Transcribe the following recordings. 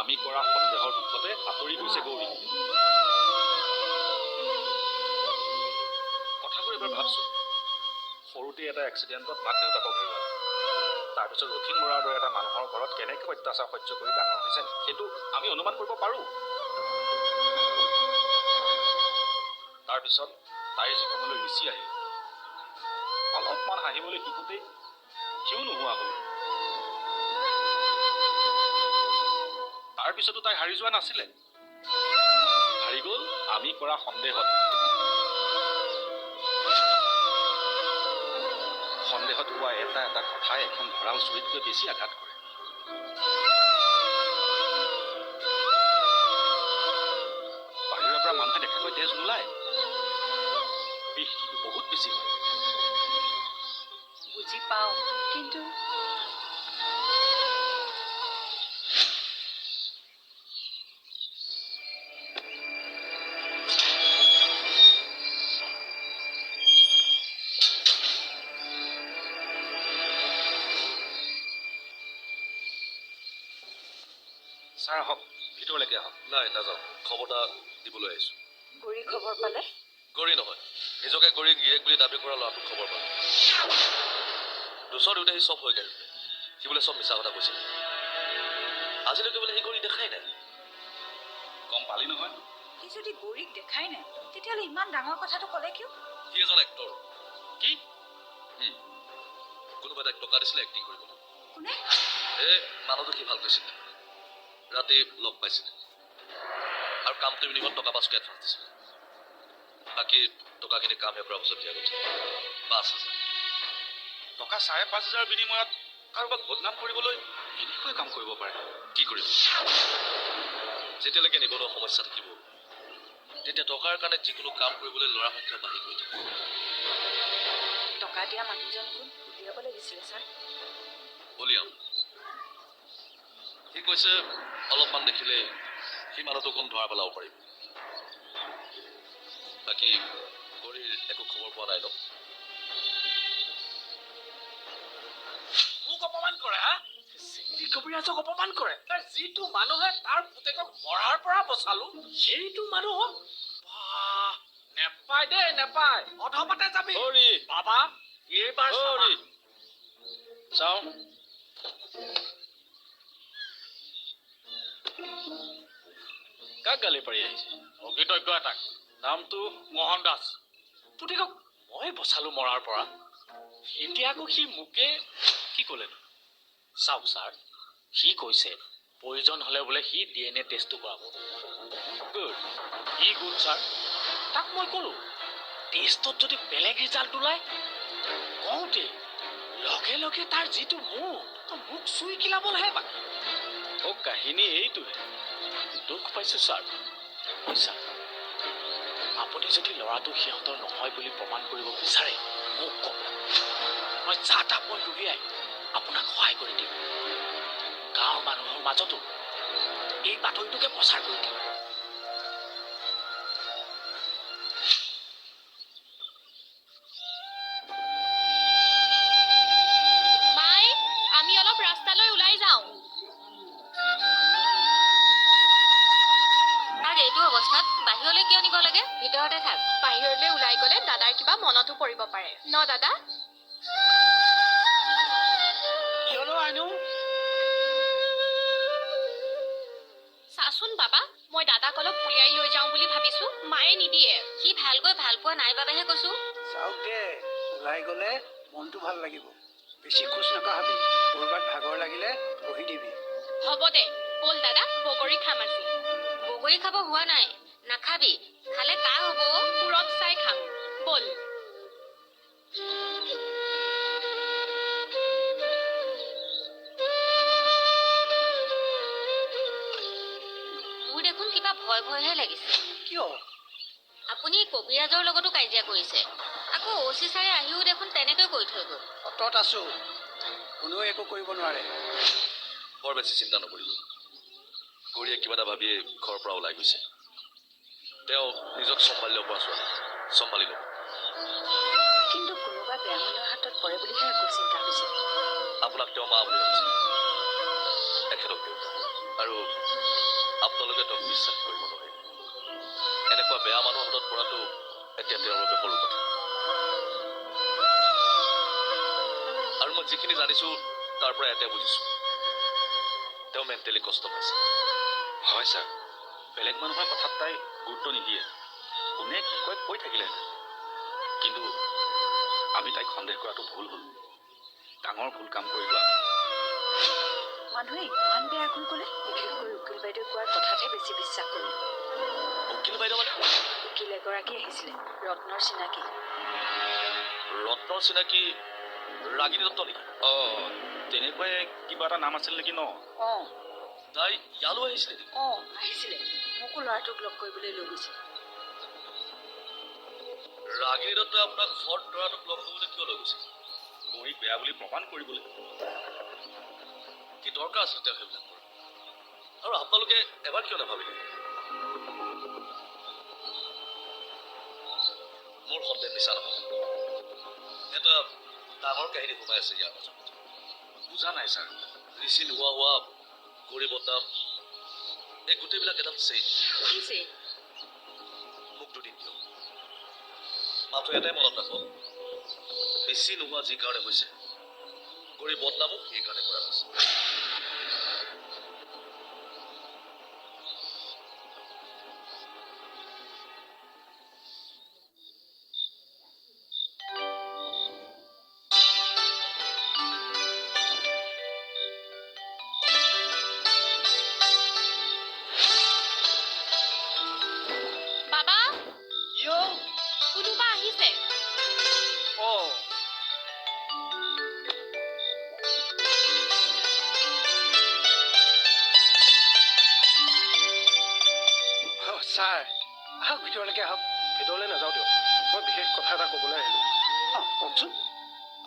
আমি কৰা সন্দেহৰ দুখতে আঁতৰি গৈছে গৌৰী। কথাবোৰ এবাৰ ভাবচোন, সৰুতে এটা এক্সিডেণ্টত মাক দেউতাকক হেৰুৱালে, তাৰপিছত ৰথিন বৰাৰ দৰে এটা মানুহৰ ঘৰত কেনেকৈ অত্যাচাৰ সহ্য কৰি ডাঙৰ হৈছে সেইটো আমি অনুমান কৰিব পাৰোঁ। তাৰপিছত তাইৰ জীৱনলৈ ৰুচি আহিল, অলপমান হাঁহিবলৈ শিকোঁতেই সিও নোহোৱা হ'ল। তাৰপিছতো তাই হাৰি যোৱা নাছিলে, হাৰি গ'ল আমি কৰা সন্দেহত। সন্দেহত হোৱা এটা এটা কথাই এখন ভঁৰাল চুৰিতকৈ বেছি আঘাত কৰে। বাহিৰৰ পৰা মানুহে দেখাকৈ তেজ নোলায়, বিষটো বহুত বেছি হয়। বুজি পাওঁ, কিন্তু ছাৰ আহক, ভিতৰলৈকে আহক। নাই নাযাওঁ, খবৰ এটা দিবলৈ আহিছোঁ। গৌৰী খবৰ পালে? গৌৰী নহয়, নিজকে গৌৰী গিৰিয়েক বুলি দাবী কৰা ল'ৰাটোক খবৰ পালোঁ। দুচৰ দিওঁতে সি চব হৈ গ'ল, সি বোলে চব মিছা কথা কৈছিল। আজিলৈকে বোলে সি গৌৰী দেখাই নাই। গম পালি নহয়? সি যদি গৌৰীক দেখাই নাই, তেতিয়াহ'লে ইমান ডাঙৰ কথাটো ক'লে কিয়? সি এজন এক্টৰ। কি? কোনোবা তাইক টকা দিছিলে এক্টিং কৰিবলৈ। কোনে? মানুহটো সি ভাল পাইছিলে, ৰাতি লগ পাইছিলে আৰু কামটো ইভিনিঙত টকা 5,000 এডভান্স দিছিলে। বাকী টকাখিনি কাম শেষ কৰাৰ পাছত দিয়া কথা 5,000। টকা 5,500 বিনিময়ত কাৰোবাক বদনাম কৰিবলৈ এনেকৈ কাম কৰিব পাৰে? কি কৰিব? যেতিয়ালৈকে নিবনুৱা সমস্যা থাকিব, তেতিয়া টকাৰ কাৰণে যিকোনো কাম কৰিবলৈ ল'ৰাৰ সংখ্যা বাঢ়ি গৈ থাকিব। টকা দিয়া মানুহজন কোন? উলিয়াব লাগিছিলে ছাৰ। উলিয়াম। সি কৈছে অলপমান দেখিলে সি মানুহটো কোন ধৰা পেলাব পাৰিব। বাকী গৌৰীৰ একো খবৰ পোৱা নাই ন? মোক অপমান কৰে হা? কবিৰাজক অপমান কৰে। তাৰ যিটো মানুহে তাৰ পুতেকক মৰাৰ পৰা বচালো, সেইটো মানুহক নেপায় দেই, নেপায়। অধপাতে যাবি বাবা। এইবাৰ চাওঁ। কাক গালি পাৰি আহিছে? অকৃতজ্ঞ এটাক। নামটো মোহন দাস। পুতেকক মই বচালো মৰাৰ পৰা, এতিয়া আকৌ সি মোকে কি ক'লে? চাওক ছাৰ, সি কৈছে প্ৰয়োজন হ'লে বোলে সি DNA টেষ্টটো কৰাব। গুড। কি গুড ছাৰ? তাক মই ক'লো টেষ্টত যদি বেলেগ ৰিজাল্ট ওলায়, কওঁতে লগে লগে তাৰ যিটো মোক চুই কিলাবলৈহে বাকী। কাহিনী এইটোহে। দুখ পাইছো ছাৰ। ছাৰ, আপুনি যদি ল'ৰাটো সিহঁতৰ নহয় বুলি প্ৰমাণ কৰিব বিচাৰে মোক ক'ব। মই যা তাক মই উলিয়াই আপোনাক সহায় কৰি দিম। গাঁৱৰ মানুহৰ মাজতো এই বাতৰিটোকে প্ৰচাৰ কৰি দিম। আমি অলপ ৰাস্তালৈ ওলাই যাওঁ। আৰু এইটো অৱস্থাত বাহিৰলৈ কিয় নিব লাগে? ভিতৰতে থাক। বাহিৰলৈ ওলাই গ'লে দাদাৰ কিবা মনতো পৰিব পাৰে ন দাদা? কিয়নো আইনো? চাচোন বাবা, মই দাদাক অলপ উলিয়াই লৈ যাওঁ বুলি ভাবিছো, মায়ে নিদিয়ে। সি ভালকৈ ভাল পোৱা নাই বাবেহে কৈছো। চাওক দে, ওলাই গ'লে মনটো ভাল লাগিব। বেছি খোজ নকাহাবি, ক'ৰবাত ভাগৰ লাগিলে বহি দিবি। হ'ব দে, ব'ল দাদা, বগৰী খাম আজি। বগৰী খাব হোৱা নাই, নাখাবি। খালে কাহ হ'ব। পুৰঠ চাই খাম, ব'ল। মোৰ দেখোন কিবা ভয় ভয়হে লাগিছে। কিয়? আপুনি কবিৰাজৰ লগতো কাজিয়া কৰিছে, আকৌ OC ছাৰে আহিও দেখোন তেনেকৈ কৈ থৈ গ'ল। অতত আছো, কোনেও একো কৰিব নোৱাৰে। বৰ বেছি চিন্তা নকৰিব। গৌৰীয়ে কিবা এটা ভাবিয়ে ঘৰৰ পৰা ওলাই গৈছে। তেওঁ নিজক চম্ভালি ল'ব পৰা ছোৱালী, চম্ভালি ল'ব। কিন্তু কোনোবা বেয়া মানুহৰ হাতত পৰে বুলিহে একো চিন্তা হৈছে। আপোনাক তেওঁ মা বুলি ভাবিছে, এখেতক দেউতা। আৰু আপোনালোকে তেওঁক বিশ্বাস কৰিব নোৱাৰে এনেকুৱা বেয়া মানুহৰ হাতত পৰাটো এতিয়া তেওঁৰ বাবে সৰু কথা আৰু মই যিখিনি জানিছো তাৰ পৰা এতিয়া বুজিছো তেওঁ মেণ্টেলি কষ্ট পাইছে হয় ছাৰ বেলেগ মানুহৰ কথাত তাই গুৰুত্ব নিদিয়ে কোনে কি কয় কৈ থাকিলেহেঁতেন কিন্তু আমি তাইক সন্দেহ কৰাটো ভুল হ'ল ডাঙৰ ভুল কাম কৰিলোঁ আমি মানুহে ইমান বেয়াকৈ ক'লে বিশেষকৈ উকিল বাইদেউ কোৱাৰ কথাতহে বেছি বিশ্বাস কৰিলোঁ উকিল বাইদেউ মানে উকিল এগৰাকী আহিছিলে ৰত্নৰ চিনাকি ৰত্নৰ চিনাকি ৰাগিনী দত্ত নেকি অঁ তেনেকুৱাই কিবা এটা নাম আছিল নেকি ন অঁ তাই ইয়ালৈ আহিছিলে নেকি অঁ আহিছিলে মোকো ল'ৰাটোক লগ কৰিবলৈ লৈ গৈছিল ৰাগিনী দত্তই আপোনাক ঘৰত ল'ৰাটোক লগ কৰিবলৈ কিয় লৈ গৈছিল গৌৰীক বেয়া বুলি প্ৰমাণ কৰিবলৈ কি দৰকাৰ আছিল তেওঁ সেইবিলাক কৰা আৰু আপোনালোকে এবাৰ কিয় নাভাবিলে মোৰ সন্দেহ মিছা নহয় এটা ডাঙৰ কাহিনী সোমাই আছে ইয়াৰ মাজত বুজা নাই ছাৰ ঋষি নোহোৱা হোৱা গৌৰী বদনাম এই গোটেইবিলাক এটা চেইন মোক দুদিন দিয়ক মাথো এটাই মনত ৰাখক ঋষি নোহোৱা যি কাৰণে হৈছে গৌৰী বদনামো সেইকাৰণে কৰা হৈছে বাবা কিয় কোনোবা আহিছে অঁ ছাৰ আহক ভিতৰলৈকে আহক ভিতৰলৈ নাযাওঁ দিয়ক মই বিশেষ কথা এটা ক'বলৈ আহিলোঁ অঁ কওকচোন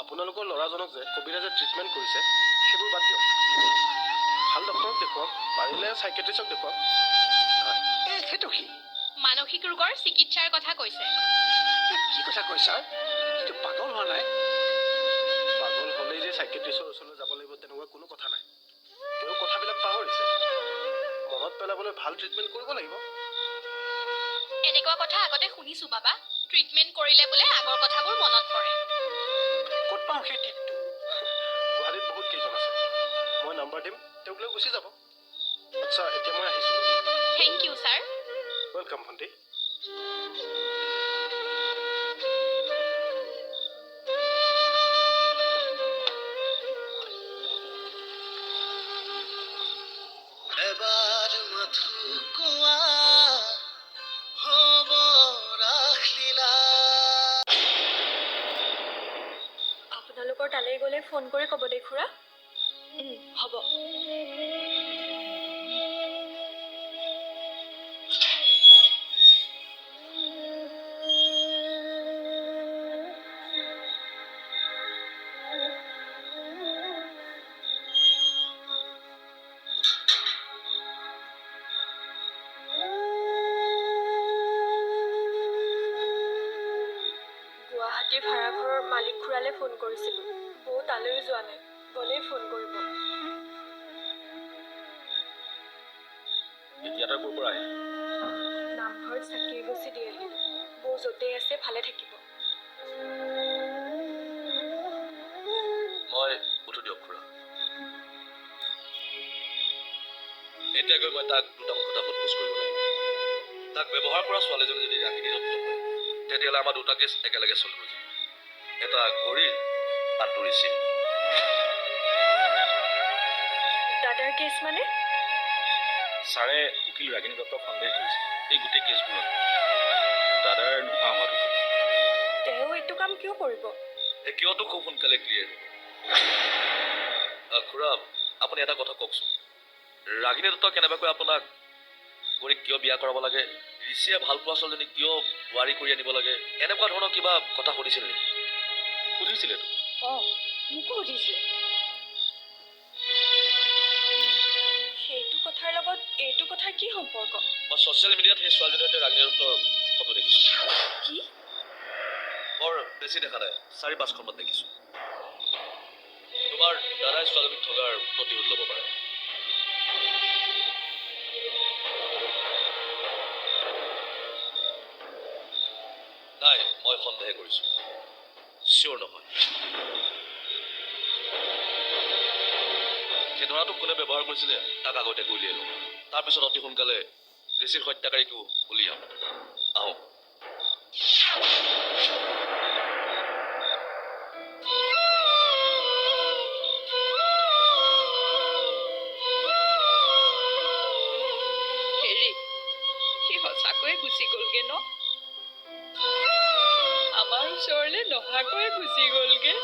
আপোনালোকৰ ল'ৰাজনক যে কবিৰাজে ট্ৰিটমেণ্ট কৰিছে সেইবোৰ বাদ দিয়ক ভাল ডক্টৰক দেখুৱাওক পাৰিলে চাইকেট্ৰিষ্টক দেখুৱাওক এই সেইটো কি মানসিক ৰোগৰ চিকিৎসাৰ কথা কৈছে এই কি কথা কয় ছাৰ কিন্তু পাগল হোৱা নাই পাগল হ'লেই যে চাইকেট্ৰিষ্টৰ ওচৰলৈ যাব লাগিব তেনেকুৱা কোনো কথা নাই তেওঁ কথাবিলাক পাহৰিছে মনত পেলাবলৈ ভাল ট্ৰিটমেণ্ট কৰিব লাগিব এনেকুৱা কথা আগতে শুনিছো বাবা ট্ৰিটমেণ্ট কৰিলে বোলে আগৰ কথাবোৰ মনত পৰে ক'ত পাওঁ সেই টিপটো গুৱাহাটীত বহুত কেইজন আছে মই নাম্বাৰ দিম তেওঁক লৈ গুচি যাব আচ্ছা এতিয়া মই আহিছোঁ থেংক ইউ ছাৰ ৱেলকাম ভণ্টি এবাৰ মাথো কোৱা হ'ব ৰাখলীলা আপোনালোকৰ তালৈ গ'লে ফোন কৰি ক'ব দেই খুৰা হ'ব গুৱাহাটীৰ ভাড়াঘৰৰ মালিক খুৰালে ফোন কৰিছিলোঁ বৌ তালৈও যোৱা নাই গ'লেই ফোন কৰিব এতিয়া তই ক'ৰ পৰা আহিলি নামঘৰত চাকি এগছি দি আহিলোঁ বৌ য'তেই আছে ভালে থাকিব মই উঠো দিয়ক খুৰা এতিয়া গৈ মই তাক দুটামান কথা সোধপোছ কৰিব লাগিব তাক ব্যৱহাৰ কৰা ছোৱালীজনী যদি ৰাগিনী দত্ত হয় তেতিয়াহ'লে আমাৰ দুটা কেছ একেলগে চলিব যায় এটা গৌৰীৰ আনটো ঋষিৰ দাদাৰ কেছ মানে ছাৰে উকিল ৰাগিনী দত্তক সন্দেহ কৰিছে এই গোটেই কেছবোৰত দাদাৰ নোহোৱা হোৱাটো তেওঁ এইটো কাম কিয় কৰিব এই কিয়তো খুব সোনকালে ক্লিয়াৰ হ'ব খুৰা আপুনি এটা কথা কওকচোন ৰাগিনী দত্ত কেনেবাকৈ আপোনাক গৌৰীক কিয় বিয়া কৰাব লাগে ঋষিয়ে ভাল পোৱা ছোৱালীজনীক কিয় বোৱাৰী কৰি আনিব লাগে এনেকুৱা ধৰণৰ কিবা কথা সুধিছিল নেকি সুধিছিলেতো অঁ মোকো সুধিছিলে সেইটো কথাৰ লগত এইটো কথাৰ কি সম্পৰ্ক মই ছ'চিয়েল মিডিয়াত সেই ছোৱালীজনীৰ সৈতে ৰাগিনী দত্তৰ ফটো দেখিছোঁ কি বৰ বেছি দেখা নাই 4-5খনমান দেখিছোঁ তোমাৰ দাদাই ছোৱালীজনীক থকাৰ প্ৰতিশোধ ল'ব পাৰে নাই মই সন্দেহ কৰিছোঁ চিয়'ৰ নহয় সেই ধৰাটোক কোনে ব্যৱহাৰ কৰিছিলে তাক আগতীয়াকৈ উলিয়াই লওঁ তাৰপিছত অতি সোনকালে ঋষিৰ হত্যাকাৰীকো উলিয়াম আহোঁ হেৰি সি সঁচাকৈয়ে গুচি গ'লগে ন আমাৰ ওচৰলৈ নহাকৈয়ে গুচি গ'লগে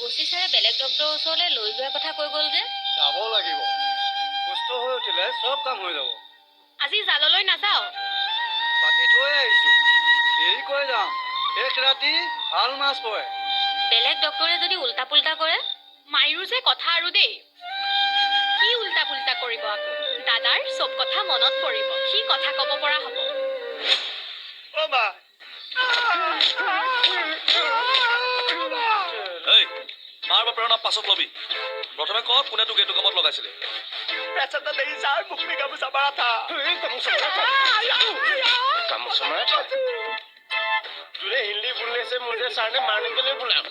অচি ছাৰে বেলেগ ডক্টৰৰ ওচৰলৈ লৈ যোৱাৰ কথা কৈ গ'ল যে যাব লাগিব সুস্থ হৈ উঠিলে চব কাম হৈ যাব আজি জাললৈ নাযাওঁ পাতি থৈ আহিছো দেৰিকৈ যাম এক ৰাতি ভাল মাছ পৰে বেলেগ ডক্টৰে যদি উল্টা পুল্টা কৰে মাইৰো যে কথা আৰু দেই কি উল্টা পুল্টা কৰিব আকৌ দাদাৰ চব কথা মনত পৰিব সি কথা ক'ব পৰা হ'ব অ' মা এই মাৰ বাপেৰৰ নাম পাছত ল'বি প্ৰথমে ক কোনে তোক এইটো কামত লগাইছিলে पैसा नहीं सर बुक में गामूसा बड़ा था गामूसा बड़ा था तूने हिंदी बोलने से मुझे सर ने मारने के लिए बुलाया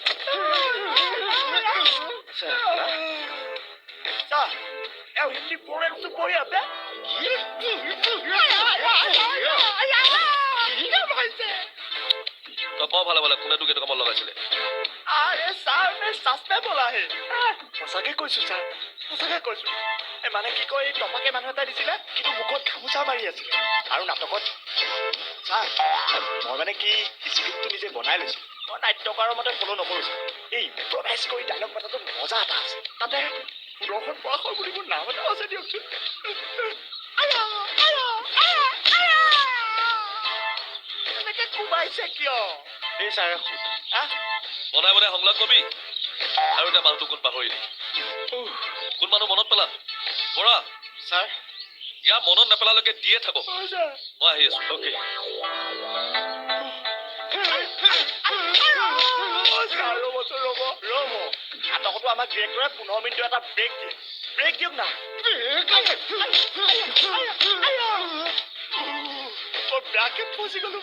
सर eu hindi बोले तो कोई आता তই ক ভালে ভালে কোনে তোক এইটো কামত লগাইছিলে अरे सर मैं सच में बोला है সঁচাকে কৈছো ছাৰ সঁচাকে কৈছো মানে কি কয় টপাকে মানুহ এটা দিছিলে কিন্তু মুখত গামোচা মাৰি আছিলে আৰু নাটকত ছাৰ মই মানে কি স্ক্ৰিপ্টটো নিজে বনাই লৈছো মই নাট্যকাৰৰ মতে ফ'ল' নকৰোঁ ছাৰ এই ইম্প্ৰভাইজ কৰি ডাইলগ মাতাটো মজা এটা আছে তাতে সুদৰ্শন পৰাশৰ বুলি মোৰ নাম এটাও আছে দিয়কচোন এনেকে কোবাইছে কিয় এই ছাৰে বনাই বনাই সংলাপ কবি আৰু এতিয়া মানুহটো কোন পাহৰিলি কোন মানুহ মনত পেলা বৰা ছাৰ ইয়াৰ মনত নেপেলালৈকে দিয়ে থাকো ছাৰ মই আহি আছো অ'কে নাটকতো আমাক ডিৰেক্টৰে 15 মিনিটৰ এটা ব্ৰেক দিয়ে ব্ৰেক দিয়ক না বেয়াকে ফচি গলো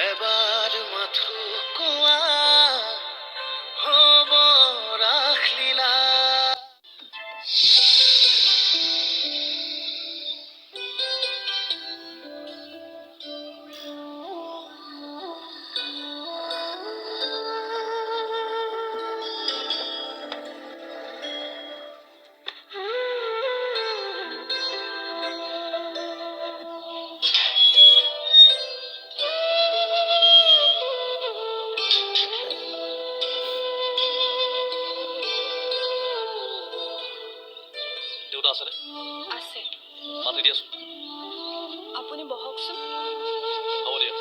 এবাৰ মাথো কোৱা হ'ব ৰাখলীলা দেউতা আছেনে আছে মাতি দিয়াচোন আপুনি বহকচোন হ'ব দিয়া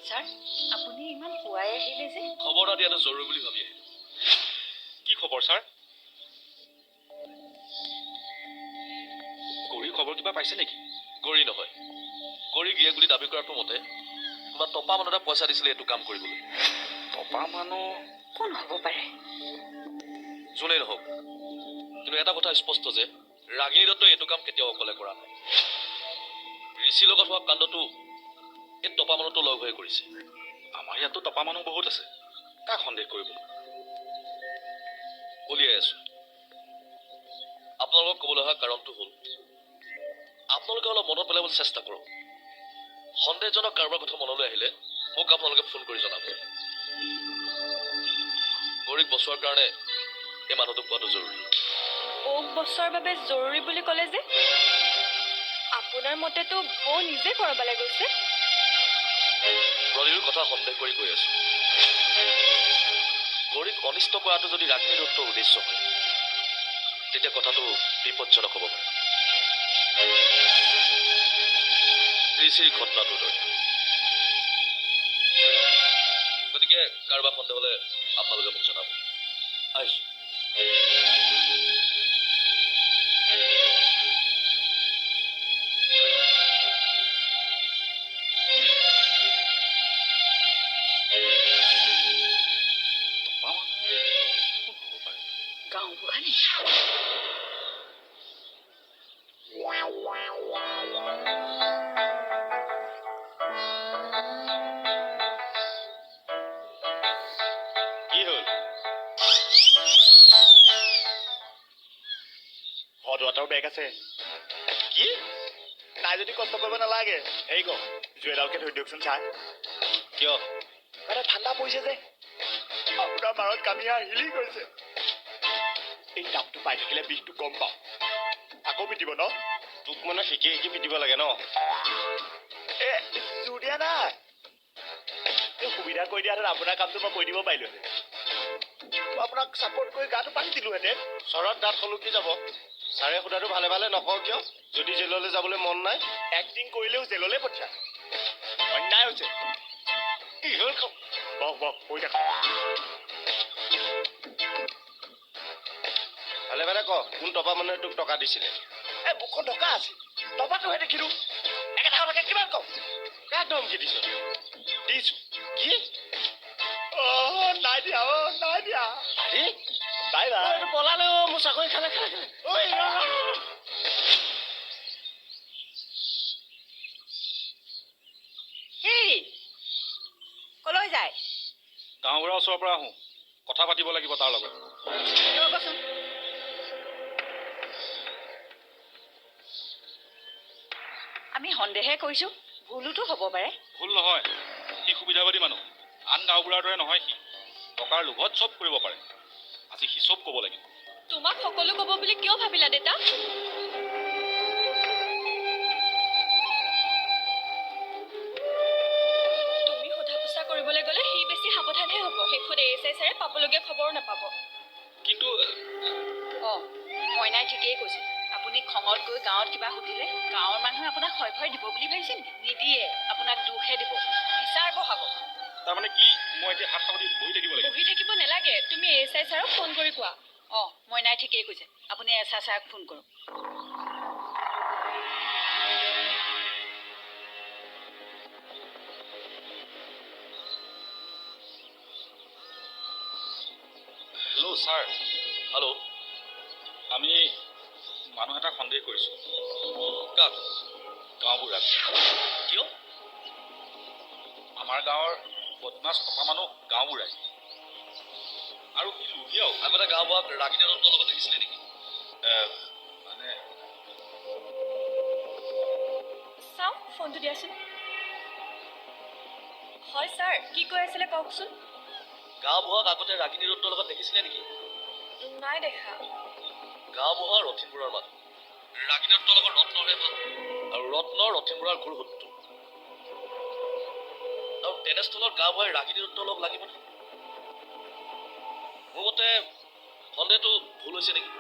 ছাৰ আপুনি ইমান পুৱাই আহিলে যে খবৰ এটা দিয়াটো জৰুৰী বুলি ভাবি আহিলো কি খবৰ ছাৰ গৌৰীৰ খবৰ কিবা পাইছে নেকি গৌৰী নহয় গৌৰী গিয়ে বুলি দাবী কৰাটো মতে কোনোবা টপা মানুহ এটা পইচা দিছিলে এইটো কাম কৰিবলৈ টপা মানুহ কোন হ'ব পাৰে যোনেই নহওক কিন্তু এটা কথা স্পষ্ট যে ৰাগিনী দত্তই এইটো কাম কেতিয়াও অকলে কৰা নাই ঋষিৰ লগত হোৱা কাণ্ডটো এই টপা মানুহটো লগ হৈ কৰিছে আমাৰ ইয়াতো টপা মানুহ বহুত আছে কাক সন্দেহ কৰিব উলিয়াই আছো আপোনালোকক ক'বলৈ অহা কাৰণটো হ'ল আপোনালোকে অলপ মনত পেলাবলৈ চেষ্টা কৰক সন্দেহজনক কাৰোবাৰ কথা মনলৈ আহিলে মোক আপোনালোকে ফোন কৰি জনাব গৌৰীক বচোৱাৰ কাৰণে এই মানুহটোক পোৱাটো জৰুৰী বৌক বচোৱাৰ বাবে জৰুৰী বুলি ক'লে যে আপোনাৰ মতেতো বৌ নিজে কৰবালৈ গৈছে প্ৰণীৰ কথা সন্দেহ কৰি কৈ আছো গৌৰীক অনিষ্ট কৰাটো যদি ৰাগিনী দত্তৰ উদ্দেশ্য হয় তেতিয়া কথাটো বিপদজনক হ'ব পাৰে ঋষিৰ ঘটনাটোৰ দৰে কাৰোবাৰ সন্দেহ হ'লে আপোনালোকে মোক জনাব আহিছোঁ টপা মানুহ কোন হ'ব পাৰে? গাঁওবুঢ়া নেকি? কি হ'ল? সদুৱাতৰ বেগ আছে কি নাই যদি কষ্ট কৰিব নালাগে এই ক জুৱেলাৰকে ধৰি দিয়কচোন ছাৰ কিয়? মানে ঠাণ্ডা পৰিছে যে আপোনাৰ মাৰত কামিয়া হিলি গৈছে এই তাপটো পাই থাকিলে বিষটো গম পাওঁ আকৌ পিটিব ন তোক মানে শিকি শিকি পিটিব লাগে ন এ জোৰ দিয়া নাই এই সুবিধা কৰি দিয়াহেঁতেন আপোনাৰ কামটো মই কৰি দিব পাৰিলোহেঁতেন মই আপোনাক ছাপৰ্ট কৰি গাটো পানী দিলোহেঁতেন চৰত দাঁত সলুকি যাব ছাৰে সোধাটো ভালে ভালে নকওঁ কিয় যদি জেললৈ যাবলৈ মন নাই এক্টিং কৰিলেও জেললৈ পঠিয়া অন্যায় হৈছে কি হ'ল বহ বহ কৈ থাক ভালে ভালে ক কোন টপা মানুহে তোক টকা দিছিলে এ মুখখন ঢকা আছে টপাটোহে দেখিলো একেটা কথাকে কিমান কম কাক ধমকি দিছ দিছো কি নাই দিয়া নাই দিয়া আৰে বাই বাই এইটো পলালে মোৰ চাকৰি খালে খালে খালে ঐ হেৰি কলৈ যায়? গাঁওবুঢ়াৰ ওচৰৰ পৰা আহোঁ, কথা পাতিব লাগিব তাৰ লগত। ৰ'বচোন। আমি সন্দেহে কৰিছো, ভুলোতো হ'ব পাৰে। ভুল নহয়, সি সুবিধাবাদী মানুহ। আন গাঁওবুঢ়াৰ দৰে নহয় সি। টকাৰ লোভত চব কৰিব পাৰে। আজি সি চব ক'ব লাগিব। তোমাক সকলো ক'ব বুলি কিয় ভাবিলা দেতা? তুমি সোধা পোছা কৰিবলৈ গ'লে সি বেছি সাৱধানহে হ'ব। শেষত ASI ছাৰে পাবলগীয়া খবৰ নাপাব। কিন্তু মইনাই ঠিকেই কৈছে। আপুনি খঙত গৈ গাঁৱত কিবা সুধিলে গাঁৱৰ মানুহে আপোনাক ভয় ভয় দিব বুলি ভাবিছে নেকি? নিদিয়ে, আপোনাক দুখহে দিব, বিচাৰ বঢ়াব। তাৰমানে কি মই এতিয়া হাত সাৱটি বহি থাকিব লাগিব? বহি থাকিব নালাগে, তুমি ASI ছাৰক ফোন কৰি কোৱা। মইনাই ঠিকেই কৈছে, আপুনি এছা ছাৰক ফোন কৰক। হেল্ল' ছাৰ, হেল্ল' আমি মানুহ এটা সন্দেহ কৰিছোঁ। কাক? গাঁওবুঢ়াক। কিয়? আমাৰ গাঁৱৰ বদমাছ টকা মানুহ গাঁওবুঢ়াই। আৰু সি লুভিয়াও। আগতে গাঁওবুঢ়াক ৰাগিনী দত্তৰ লগত দেখিছিলে নেকি? মানে চাওঁ ফোনটো দিয়াচোন। হয় ছাৰ, কি কৈ আছিলে কওকচোন। গাঁওবুঢ়াক আগতে ৰাগিনী দত্তৰ লগত দেখিছিলে নেকি? নাই দেখা। গাঁওবুঢ়া ৰথিন বৰুৱাৰ মানুহ। ৰাগিনী দত্তৰ লগত ৰত্নৰহে ভাল। আৰু ৰত্নৰ ৰথিন বৰুৱাৰ ঘূৰ শত্ৰু। আৰু তেনেস্থলত গাঁওবুঢ়াই ৰাগিনী দত্তৰ লগ লাগিব নহয়। মোৰ মতে সন্দেহটো ভুল হৈছে নেকি?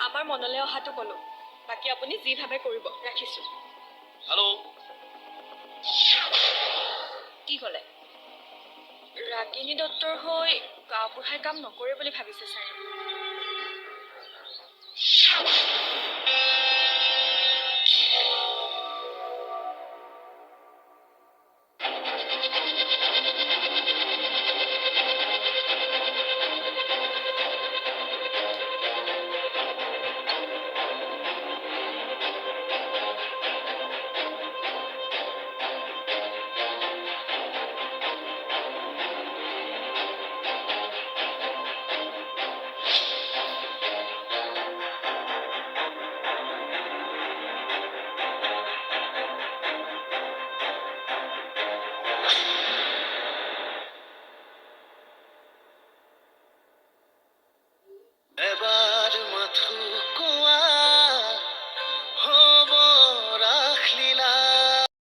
আমাৰ মনলৈ অহাটো ক'লো, বাকী আপুনি যি ভাবে কৰিব। ৰাখিছোঁ। হেল্ল'। কি ক'লে? ৰাগিনী দত্তৰ হৈ গাঁওবুঢ়াই কাম নকৰে বুলি ভাবিছে ছাৰে।